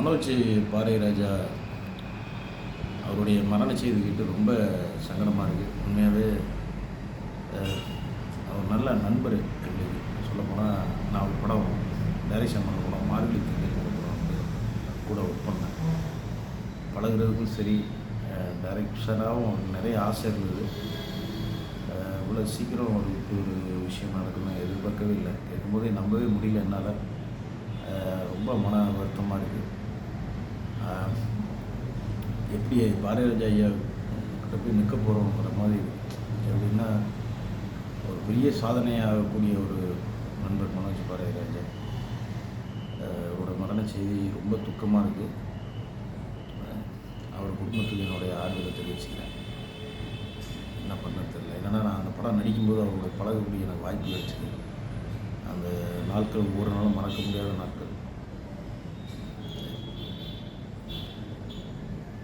மனோஜ் பாரதிராஜா அவருடைய மரண செய்தி கேட்டு ரொம்ப சங்கடமாக இருக்குது. உண்மையாகவே அவர் நல்ல நண்பர் எங்களுக்கு. சொல்லப்போனால் நான் ஒரு படம் டைரக்ஷன் பண்ண படம் மார்கழி திங்கள் படம் வந்து கூட ஒர்க் பண்ணேன். பழகுறதுக்கும் சரி, டைரக்ஷனாகவும் நிறைய ஆசை இருந்தது. இவ்வளோ சீக்கிரம் ஒரு விஷயம் நடக்கணும்னு எதிர்பார்க்கவே இல்லை. கேட்கும்போதே நம்பவே முடியல என்னால். ரொம்ப மன வருத்தமாக இருக்குது. எப்படி பாரதிராஜா ஐயா கிட்ட போய் நிற்க போகிறோங்கிற மாதிரி. எப்படின்னா, ஒரு பெரிய சாதனையாகக்கூடிய ஒரு நண்பர் மனோஜ் பாரதிராஜா அவரோட மரண செய்தி ரொம்ப துக்கமாக இருக்குது. அவர் குடும்பத்துக்கு என்னுடைய ஆறுதலை தெரிவிச்சுக்கிறேன். என்ன பண்ண தெரியல. என்னென்னா, நான் அந்த படம் நடிக்கும்போது அவரோட பழகக்கூடிய எனக்கு வாய்ப்பு கிடைச்சிது. அந்த நாட்கள் ஒவ்வொரு நாளும் மறக்க முடியாத நாட்கள்.